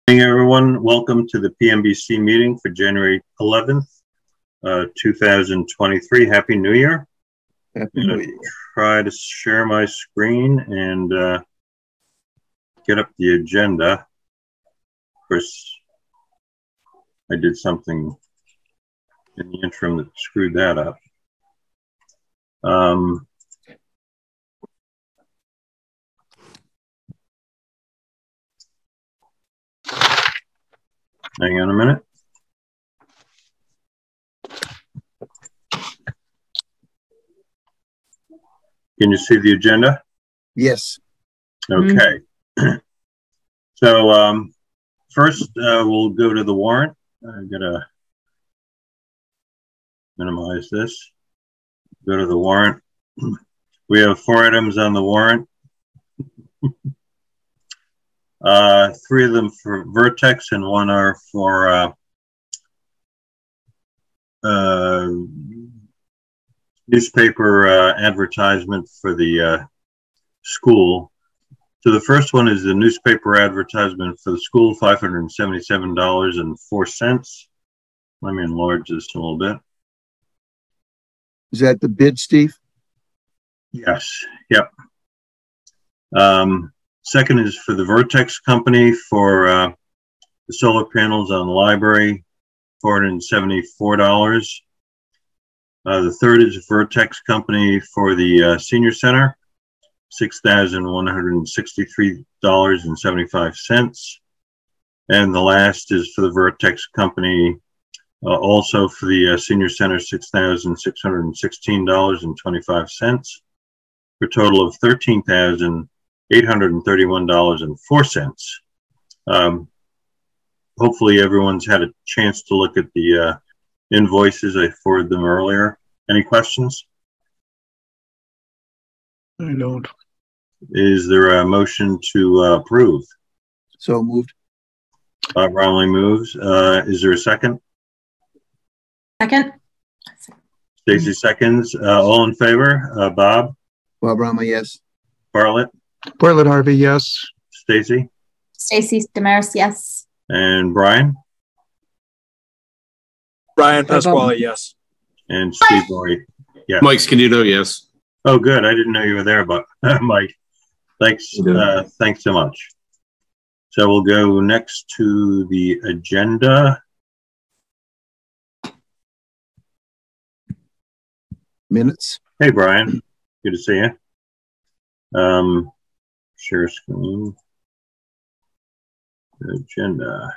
Good morning, everyone. Welcome to the Pmbc meeting for January 11th, 2023. Happy New Year. Happy New Year. Try to share my screen and get up the agenda. Of course, I did something in the interim that screwed that up. Hang on a minute. Can you see the agenda? Yes. Okay. So first we'll go to the warrant. I'm gonna minimize this. Go to the warrant. We have 4 items on the warrant. 3 of them for Vertex and 1 are for newspaper advertisement for the school. So the first one is the newspaper advertisement for the school, $577.04. Let me enlarge this a little bit. Is that the bid, Steve? Yes. Yep. Second is for the Vertex company for the solar panels on the library, $474. The third is Vertex company for the senior center, $6,163.75. And the last is for the Vertex company, also for the senior center, $6,616.25, for a total of $13,831.04. Hopefully everyone's had a chance to look at the invoices. I forwarded them earlier. Any questions? I don't. Is there a motion to approve? So moved. Bob Romley moves. Is there a second? Second. Stacy seconds. All in favor? Bob? Bob Romley, yes. Bartlett? Bartlett Harvey, yes. Stacy? Stacy Damaris, yes. And Brian? Brian Pasquale, yes. And Steve Murray, yes. Mike Scanuto, yes. Oh, good. I didn't know you were there, but Mike, thanks. Thanks so much. So we'll go next to the agenda. Minutes. Hey, Brian. Good to see you. Share screen. Agenda.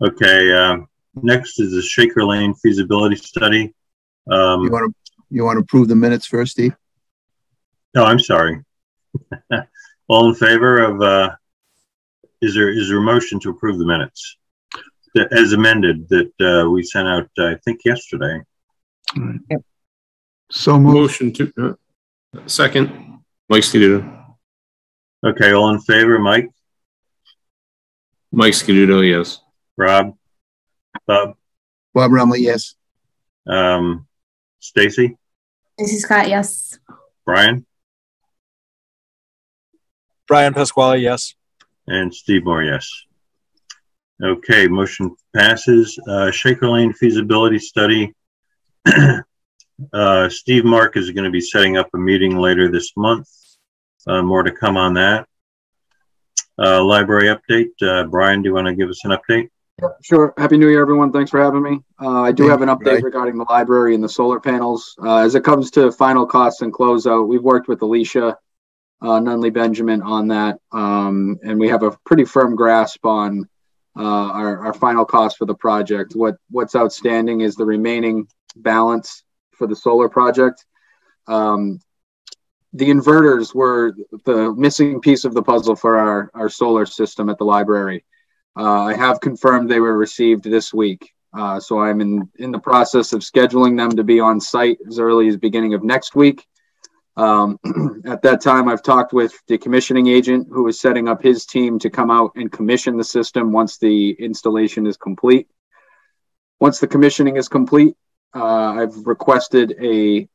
Okay. Next is the Shaker Lane feasibility study. You want to approve the minutes first, Steve? No, I'm sorry. All in favor of? Is there a motion to approve the minutes as amended that we sent out? I think yesterday. Right. Yep. So moved. Motion to second. Mike Scanuto. Okay, all in favor, Mike? Mike Scanuto, yes. Rob? Bob? Bob Romley, yes. Stacy? Stacy Scott, yes. Brian? Brian Pasquale, yes. And Steve Moore, yes. Okay, motion passes. Shaker Lane feasibility study. Steve Mark is going to be setting up a meeting later this month. More to come on that. Library update. Brian, do you want to give us an update? Sure. Happy New Year, everyone. Thanks for having me. I do have an update regarding the library and the solar panels. As it comes to final costs and closeout, we've worked with Alicia Nunley Benjamin on that, and we have a pretty firm grasp on our final cost for the project. What's outstanding is the remaining balance for the solar project. The inverters were the missing piece of the puzzle for our solar system at the library. I have confirmed they were received this week. So I'm in the process of scheduling them to be on site as early as beginning of next week. At that time, I've talked with the commissioning agent who is setting up his team to come out and commission the system once the installation is complete. Once the commissioning is complete, I've requested a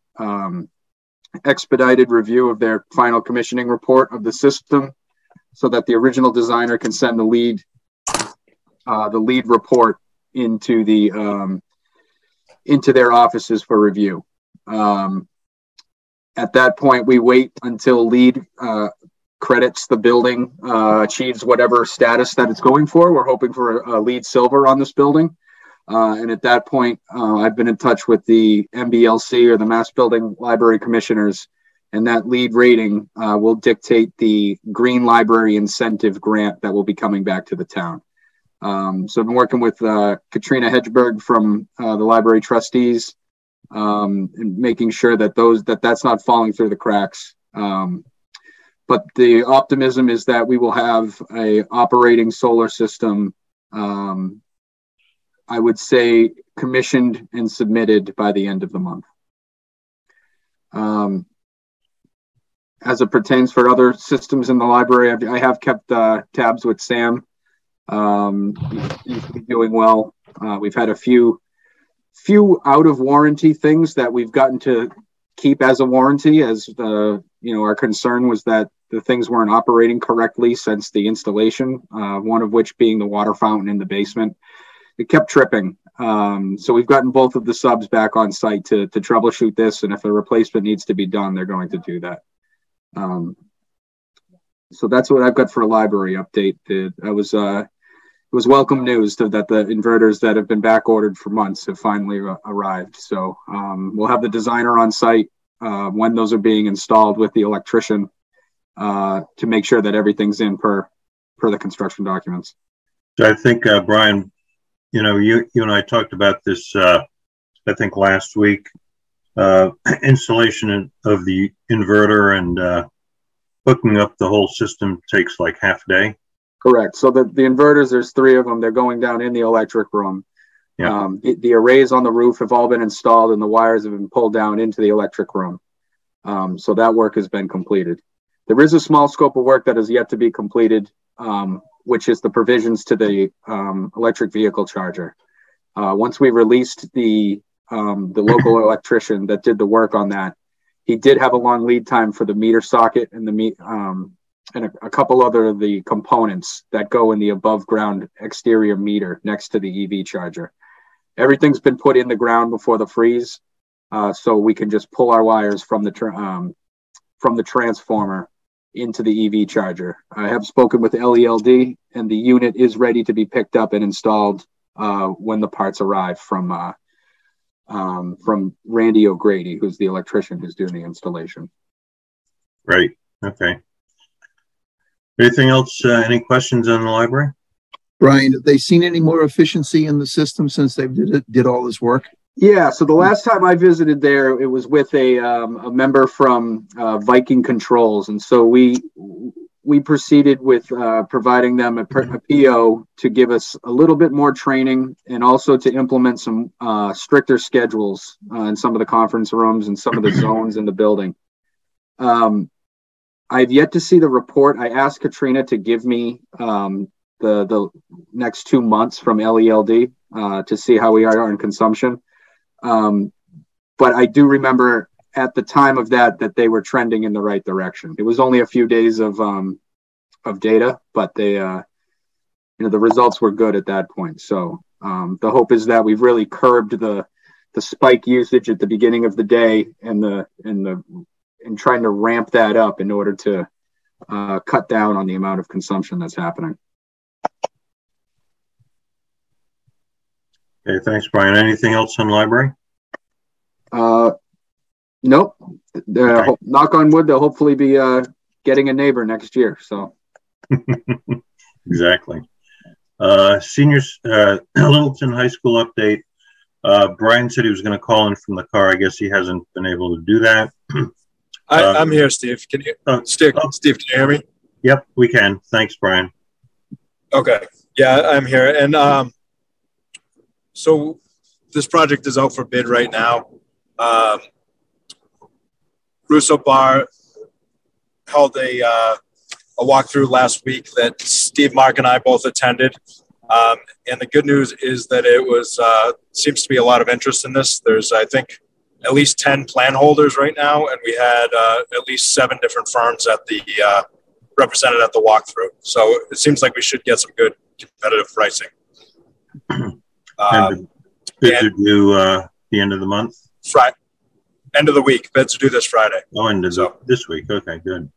expedited review of their final commissioning report of the system. so that the original designer can send the lead report into their offices for review. At that point, we wait until lead credits the building, achieves whatever status that it's going for. We're hoping for a lead silver on this building. And at that point, I've been in touch with the MBLC, or the Mass Building Library Commissioners, and that lead rating will dictate the Green Library Incentive Grant that will be coming back to the town. So I've been working with Katrina Hedgeberg from the library trustees, and making sure that that's not falling through the cracks. But the optimism is that we will have a operating solar system, I would say, commissioned and submitted by the end of the month. As it pertains for other systems in the library, I have kept tabs with Sam. He's been doing well. We've had a few out of warranty things that we've gotten to keep as a warranty, as our concern was that the things weren't operating correctly since the installation, one of which being the water fountain in the basement. It kept tripping. So we've gotten both of the subs back on site to troubleshoot this, and if a replacement needs to be done, they're going to do that. So that's what I've got for a library update. It was welcome news that the inverters that have been back ordered for months have finally arrived. So we'll have the designer on site when those are being installed with the electrician to make sure that everything's in per the construction documents. So I think, Brian, you and I talked about this, I think last week, installation of the inverter and hooking up the whole system takes like half a day. Correct. So the inverters, there's 3 of them. They're going down in the electric room. Yeah. The arrays on the roof have all been installed, and the wires have been pulled down into the electric room. So that work has been completed. There is a small scope of work that is yet to be completed, which is the provisions to the electric vehicle charger. Once we released the local electrician that did the work on that, he did have a long lead time for the meter socket and and a couple other of the components that go in the above ground exterior meter next to the EV charger. Everything's been put in the ground before the freeze, so we can just pull our wires from the transformer into the EV charger. I have spoken with LELD, and the unit is ready to be picked up and installed when the parts arrive from Randy O'Grady, who's the electrician who's doing the installation. Right. Okay. Anything else? Any questions on the library? Brian, have they seen any more efficiency in the system since they did all this work? Yeah. So the last time I visited there, it was with a member from Viking Controls, and so we proceeded with providing them a PO to give us a little bit more training, and also to implement some stricter schedules in some of the conference rooms and some of the zones in the building. I've yet to see the report. I asked Katrina to give me the next 2 months from LELD to see how we are in consumption. But I do remember at the time of that they were trending in the right direction. It was only a few days of data, but they, the results were good at that point. So the hope is that we've really curbed the spike usage at the beginning of the day and trying to ramp that up in order to cut down on the amount of consumption that's happening. Okay, thanks, Brian. Anything else on the library? Nope. Okay. Knock on wood, they'll hopefully be getting a neighbor next year. So exactly. Seniors, Littleton High School update. Brian said he was going to call in from the car. I guess he hasn't been able to do that. I'm here, Steve. Can you, Steve, can you hear me? Yep, we can. Thanks, Brian. Okay. Yeah, I'm here. And so this project is out for bid right now. Russo Bar held a walkthrough last week that Steve, Mark, and I both attended. And the good news is that it was seems to be a lot of interest in this. There's, I think, at least 10 plan holders right now, and we had at least 7 different firms at the represented at the walkthrough. So it seems like we should get some good competitive pricing. And the bids are due the end of the month? Friday, end of the week. Bids are due this Friday. Oh, this week. Okay, good.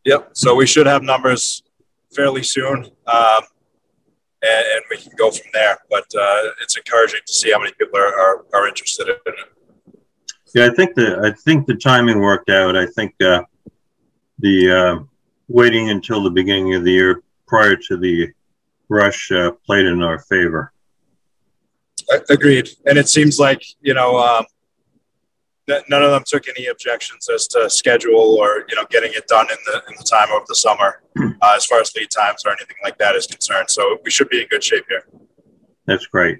Yep. So we should have numbers fairly soon, and we can go from there. But it's encouraging to see how many people are interested in it. Yeah, I think the timing worked out. I think the waiting until the beginning of the year prior to the rush played in our favor. Agreed. And it seems like, none of them took any objections as to schedule or, getting it done in the time of the summer, as far as lead times or anything like that is concerned. So we should be in good shape here. That's great.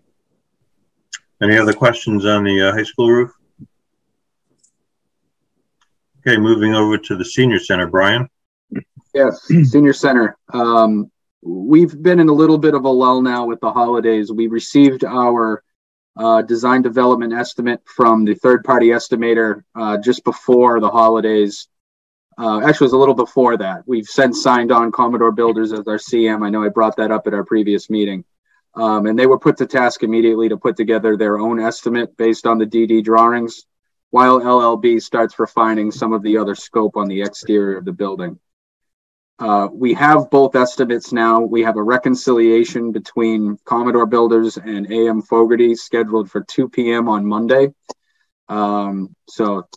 Any other questions on the high school roof? Okay, moving over to the senior center, Brian. Yes, senior center. We've been in a little bit of a lull now with the holidays. We received our design development estimate from the third-party estimator just before the holidays. Actually, it was a little before that. We've since signed on Commodore Builders as our CM. I know I brought that up at our previous meeting. And they were put to task immediately to put together their own estimate based on the DD drawings, while LLB starts refining some of the other scope on the exterior of the building. We have both estimates now. We have a reconciliation between Commodore Builders and AM Fogarty scheduled for 2 p.m. on Monday. So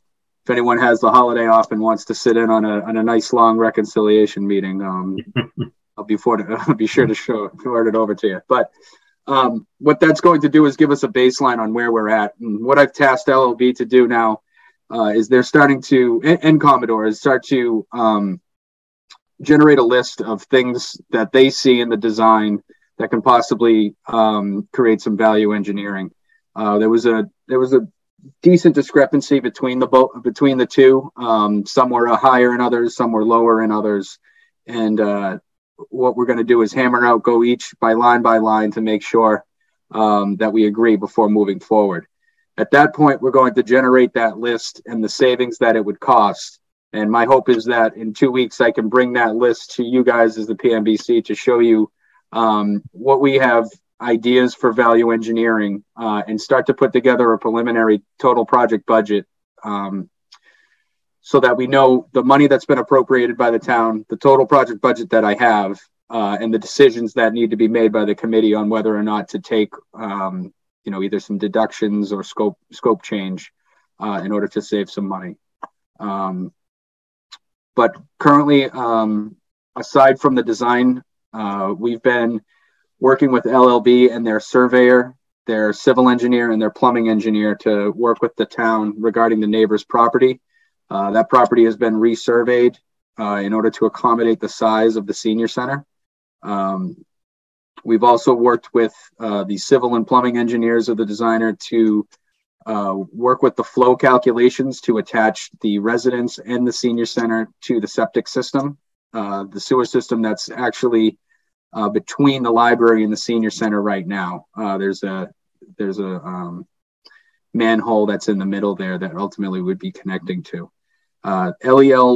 if anyone has the holiday off and wants to sit in on a nice long reconciliation meeting, I'll be sure to forward it over to you. But what that's going to do is give us a baseline on where we're at. And what I've tasked LLB to do now is they're starting to, and Commodore, is start to generate a list of things that they see in the design that can possibly create some value engineering. There was a decent discrepancy between the two. Some were higher in others, some were lower in others, and what we're going to do is hammer out, go each by line to make sure that we agree before moving forward. At that point, we're going to generate that list and the savings that it would cost. And my hope is that in 2 weeks, I can bring that list to you guys as the PMBC to show you what we have ideas for value engineering and start to put together a preliminary total project budget so that we know the money that's been appropriated by the town, the total project budget that I have, and the decisions that need to be made by the committee on whether or not to take either some deductions or scope change in order to save some money. But currently, aside from the design, we've been working with LLB and their surveyor, their civil engineer, and their plumbing engineer to work with the town regarding the neighbor's property. That property has been resurveyed in order to accommodate the size of the senior center. We've also worked with the civil and plumbing engineers of the designer to work with the flow calculations to attach the residence and the senior center to the septic system, the sewer system that's actually between the library and the senior center right now. There's a manhole that's in the middle there that ultimately would be connecting to. LELWD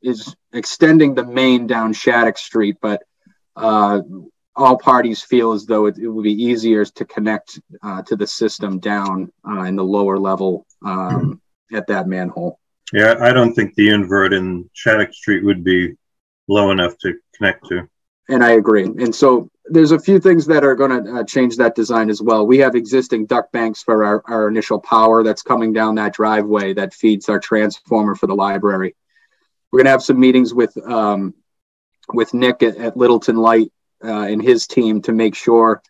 is extending the main down Shattuck Street, but all parties feel as though it would be easier to connect to the system down in the lower level at that manhole. Yeah, I don't think the invert in Shattuck Street would be low enough to connect to. And I agree. And so there's a few things that are going to change that design as well. We have existing duct banks for our initial power that's coming down that driveway that feeds our transformer for the library. We're going to have some meetings with Nick at Littleton Light and his team to make sure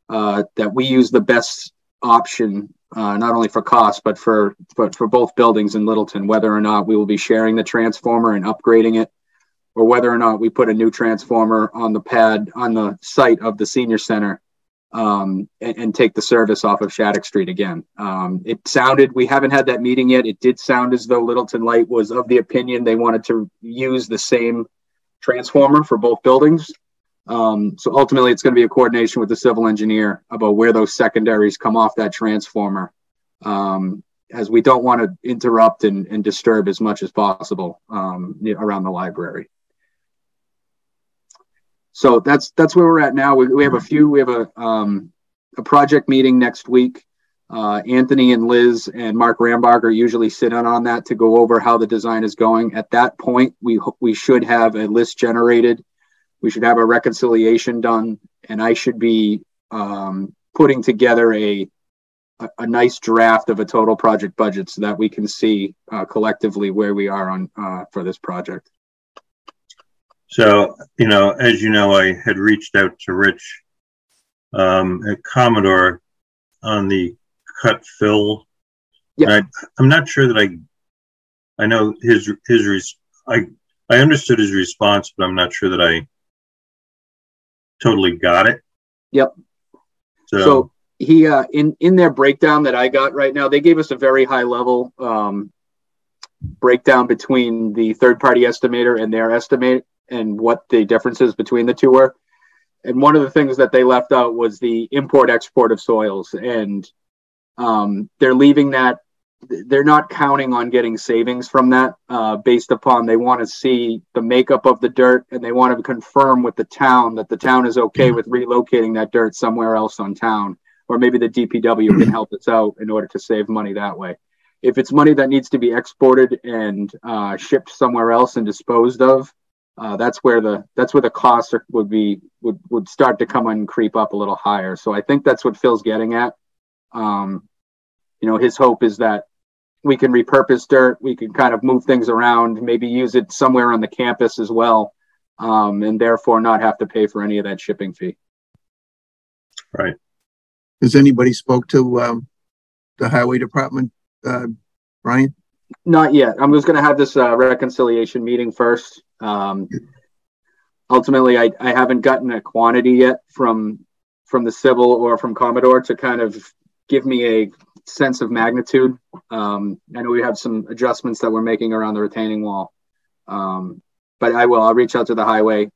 that we use the best option, not only for cost, but for both buildings in Littleton, whether or not we will be sharing the transformer and upgrading it, or whether or not we put a new transformer on the pad on the site of the senior center and take the service off of Shattuck Street again. We haven't had that meeting yet. It did sound as though Littleton Light was of the opinion they wanted to use the same transformer for both buildings. So ultimately, it's going to be a coordination with the civil engineer about where those secondaries come off that transformer. as we don't want to interrupt and disturb as much as possible around the library. So that's where we're at now. We have a project meeting next week. Anthony and Liz and Mark Rambarger usually sit in on that to go over how the design is going. At that point, we should have a list generated. We should have a reconciliation done, and I should be putting together a nice draft of a total project budget so that we can see collectively where we are on for this project. So, as you know, I had reached out to Rich at Commodore on the cut fill. Yeah. I'm not sure that I know I understood his response, but I'm not sure that I totally got it. Yep. So he in their breakdown that I got right now, they gave us a very high level breakdown between the third-party estimator and their estimate and what the differences between the two were. And one of the things that they left out was the import-export of soils. And they're leaving that, they're not counting on getting savings from that based upon they want to see the makeup of the dirt, and they want to confirm with the town that the town is okay with relocating that dirt somewhere else on town, or maybe the DPW can help us out in order to save money that way. If it's money that needs to be exported and shipped somewhere else and disposed of, that's where the costs would start to come and creep up a little higher. So I think that's what Phil's getting at. His hope is that we can repurpose dirt, we can kind of move things around, maybe use it somewhere on the campus as well, and therefore not have to pay for any of that shipping fee. Right. Has anybody spoke to the highway department, Brian? Not yet. I'm just going to have this reconciliation meeting first. Ultimately, I haven't gotten a quantity yet from the civil or from Commodore to kind of give me a sense of magnitude. I know we have some adjustments that we're making around the retaining wall, but I'll reach out to the highway.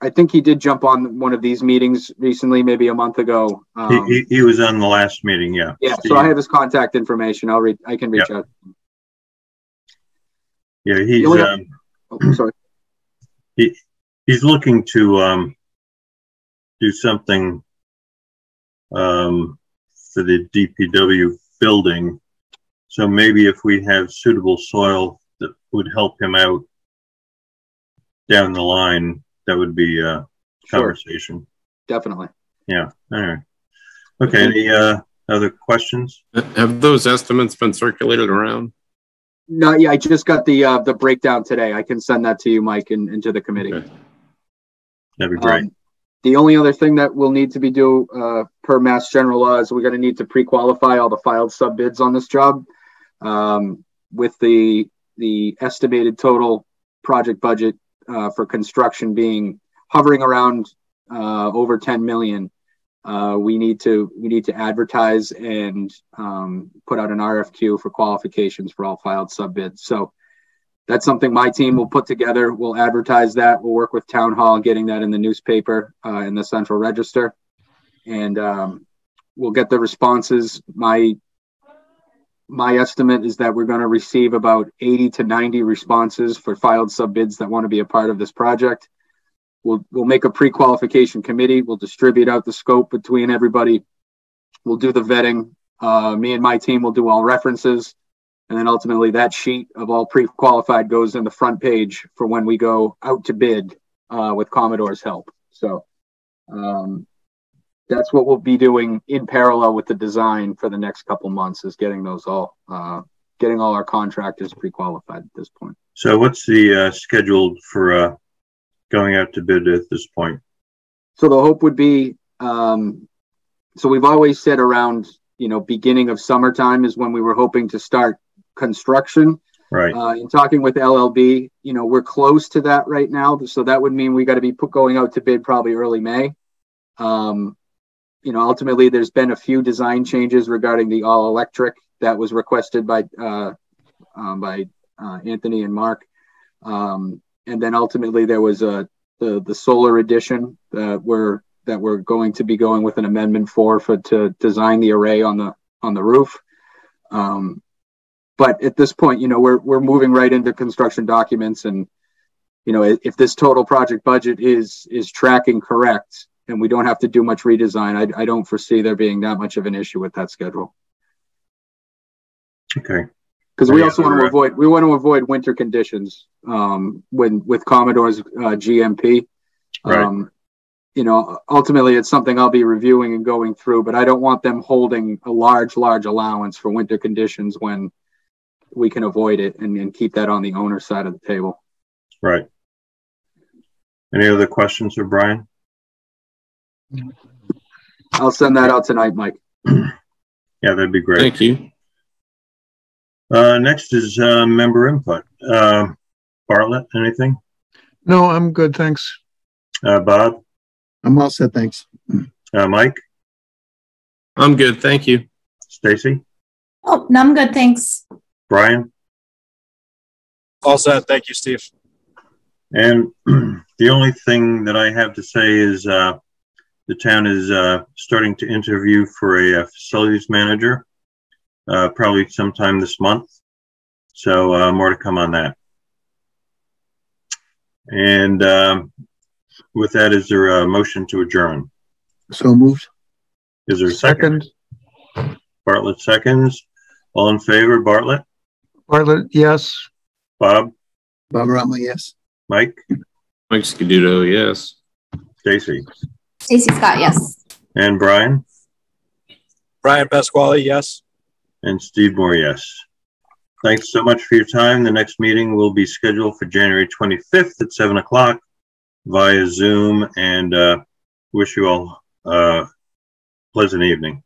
I think he did jump on one of these meetings recently, maybe a month ago. He was on the last meeting, yeah. Yeah, Steve. so I have his contact information. I can reach out. Yeah, he's sorry. He's looking to do something for the DPW building. So maybe if we have suitable soil that would help him out down the line, that would be a conversation. Definitely. Yeah. All right. Okay. Any other questions? Have those estimates been circulated around? No, yeah, I just got the breakdown today. I can send that to you, Mike, and to the committee. Okay. That'd be great. The only other thing that we'll need to be due per Mass General Law is we're going to need to pre-qualify all the filed sub bids on this job with the estimated total project budget for construction being hovering around over 10 million. We need to advertise and put out an RFQ for qualifications for all filed sub bids. So that's something my team will put together. We'll advertise that. We'll work with Town Hall, getting that in the newspaper, in the Central Register, and we'll get the responses. My estimate is that we're going to receive about 80 to 90 responses for filed sub bids that want to be a part of this project. We'll make a pre-qualification committee. We'll distribute out the scope between everybody. We'll do the vetting. Me and my team will do all references. And then ultimately that sheet of all pre-qualified goes in the front page for when we go out to bid with Commodore's help. So that's what we'll be doing in parallel with the design for the next couple months, is getting those getting all our contractors pre-qualified at this point. So what's the schedule for going out to bid at this point? So the hope would be, so we've always said around, beginning of summertime is when we were hoping to start construction. Right. In talking with LLB, we're close to that right now. So that would mean we got to be going out to bid probably early May. Ultimately there's been a few design changes regarding the all electric that was requested by Anthony and Mark. And then ultimately there was the solar addition that we're going to be going with an amendment for to design the array on the roof. But at this point, we're moving right into construction documents, and if this total project budget is tracking correct, and we don't have to do much redesign, I don't foresee there being that much of an issue with that schedule. Okay. Because we also want to avoid winter conditions with Commodore's GMP. Right. Ultimately it's something I'll be reviewing and going through, but I don't want them holding a large allowance for winter conditions when we can avoid it and keep that on the owner side of the table. Right. Any other questions for Brian? I'll send that out tonight, Mike. Yeah, that'd be great. Thank you. Next is member input. Bartlett, anything? No, I'm good, thanks. Bob? I'm all set, thanks. Mike? I'm good. Thank you. Stacy? Oh, no, I'm good. Thanks. Brian? All set. Thank you, Steve. And the only thing that I have to say is the town is starting to interview for a facilities manager, probably sometime this month. So more to come on that. And with that, is there a motion to adjourn? So moved. Is there a second? Bartlett seconds. All in favor, Bartlett? Bartlett, yes. Bob? Bob Romley, yes. Mike? Mike Scaduto, yes. Stacy? Stacy Scott, yes. And Brian? Brian Pasquale, yes. And Steve Moore, yes. Thanks so much for your time. The next meeting will be scheduled for January 25th at 7 o'clock via Zoom, and wish you all a pleasant evening.